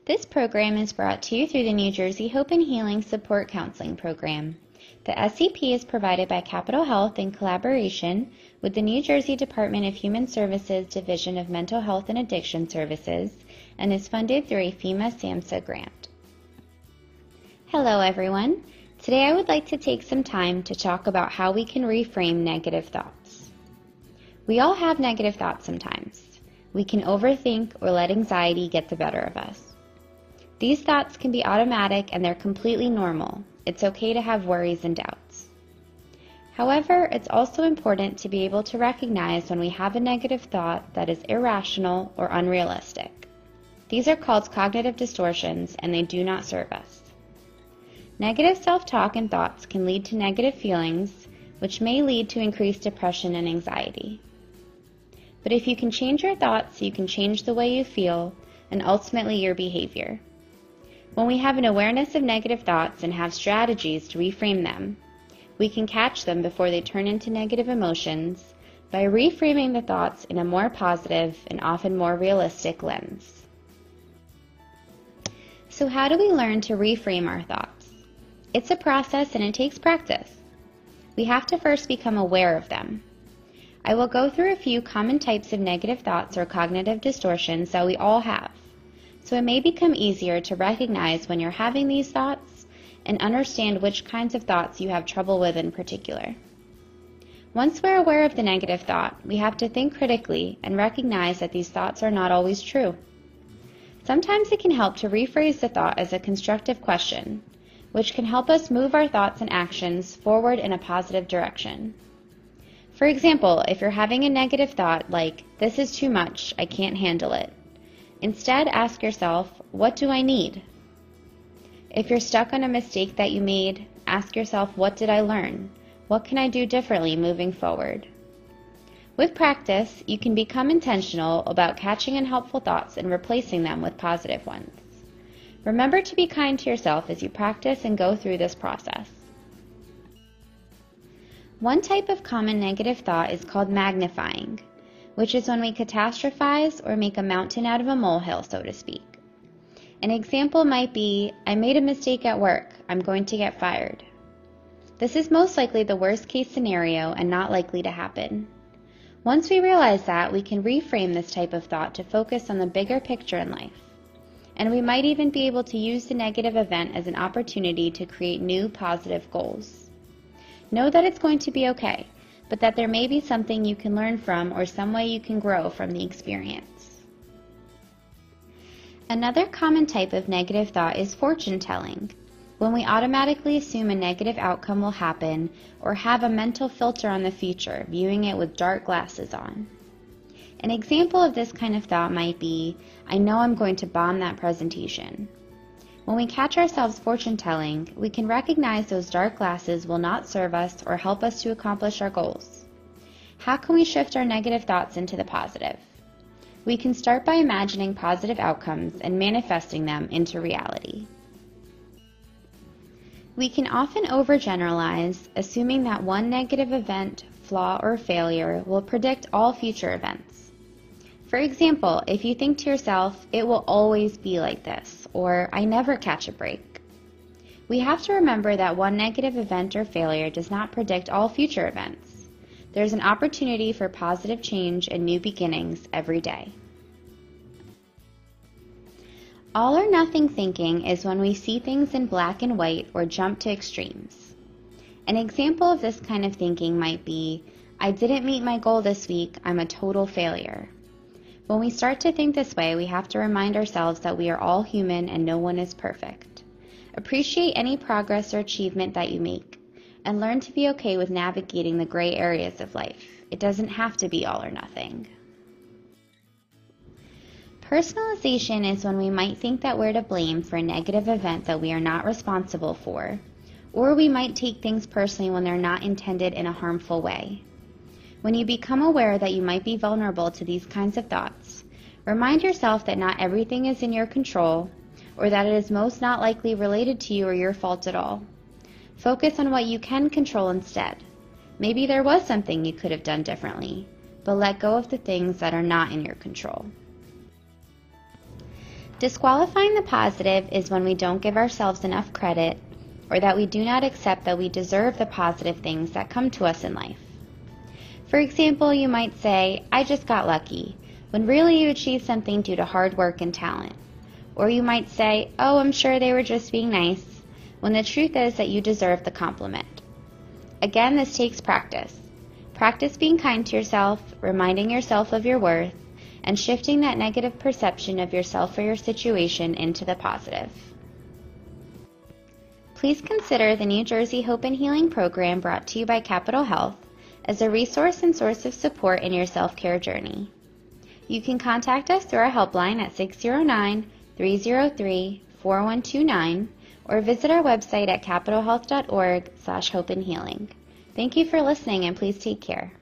This program is brought to you through the New Jersey Hope and Healing Support Counseling Program. The SCP is provided by Capital Health in collaboration with the New Jersey Department of Human Services Division of Mental Health and Addiction Services and is funded through a FEMA SAMHSA grant. Hello everyone. Today I would like to take some time to talk about how we can reframe negative thoughts. We all have negative thoughts sometimes. We can overthink or let anxiety get the better of us. These thoughts can be automatic and they're completely normal. It's okay to have worries and doubts. However, it's also important to be able to recognize when we have a negative thought that is irrational or unrealistic. These are called cognitive distortions and they do not serve us. Negative self-talk and thoughts can lead to negative feelings, which may lead to increased depression and anxiety. But if you can change your thoughts, you can change the way you feel and ultimately your behavior. When we have an awareness of negative thoughts and have strategies to reframe them, we can catch them before they turn into negative emotions by reframing the thoughts in a more positive and often more realistic lens. So how do we learn to reframe our thoughts? It's a process and it takes practice. We have to first become aware of them. I will go through a few common types of negative thoughts or cognitive distortions that we all have, so it may become easier to recognize when you're having these thoughts and understand which kinds of thoughts you have trouble with in particular. Once we're aware of the negative thought, we have to think critically and recognize that these thoughts are not always true. Sometimes it can help to rephrase the thought as a constructive question, which can help us move our thoughts and actions forward in a positive direction. For example, if you're having a negative thought like, "This is too much, I can't handle it," instead ask yourself, "What do I need?" If you're stuck on a mistake that you made, ask yourself, "What did I learn? What can I do differently moving forward?" With practice, you can become intentional about catching unhelpful thoughts and replacing them with positive ones. Remember to be kind to yourself as you practice and go through this process. One type of common negative thought is called magnifying, which is when we catastrophize or make a mountain out of a molehill, so to speak. An example might be, "I made a mistake at work, I'm going to get fired." This is most likely the worst case scenario and not likely to happen. Once we realize that, we can reframe this type of thought to focus on the bigger picture in life. And we might even be able to use the negative event as an opportunity to create new positive goals. Know that it's going to be okay, but that there may be something you can learn from or some way you can grow from the experience. Another common type of negative thought is fortune telling, when we automatically assume a negative outcome will happen or have a mental filter on the future, viewing it with dark glasses on. An example of this kind of thought might be, "I know I'm going to bomb that presentation." When we catch ourselves fortune telling, we can recognize those dark glasses will not serve us or help us to accomplish our goals. How can we shift our negative thoughts into the positive? We can start by imagining positive outcomes and manifesting them into reality. We can often overgeneralize, assuming that one negative event, flaw, or failure will predict all future events. For example, if you think to yourself, "It will always be like this," or "I never catch a break." We have to remember that one negative event or failure does not predict all future events. There's an opportunity for positive change and new beginnings every day. All or nothing thinking is when we see things in black and white or jump to extremes. An example of this kind of thinking might be, "I didn't meet my goal this week, I'm a total failure." When we start to think this way, we have to remind ourselves that we are all human and no one is perfect. Appreciate any progress or achievement that you make, and learn to be okay with navigating the gray areas of life. It doesn't have to be all or nothing. Personalization is when we might think that we're to blame for a negative event that we are not responsible for, or we might take things personally when they're not intended in a harmful way. When you become aware that you might be vulnerable to these kinds of thoughts, remind yourself that not everything is in your control, or that it is most not likely related to you or your fault at all. Focus on what you can control instead. Maybe there was something you could have done differently, but let go of the things that are not in your control. Disqualifying the positive is when we don't give ourselves enough credit or that we do not accept that we deserve the positive things that come to us in life. For example, you might say, "I just got lucky," when really you achieved something due to hard work and talent. Or you might say, "Oh, I'm sure they were just being nice," when the truth is that you deserve the compliment. Again, this takes practice. Practice being kind to yourself, reminding yourself of your worth, and shifting that negative perception of yourself or your situation into the positive. Please consider the New Jersey Hope and Healing Program brought to you by Capital Health as a resource and source of support in your self-care journey. You can contact us through our helpline at 609-303-4129 or visit our website at capitalhealth.org/hopeandhealing. Thank you for listening and please take care.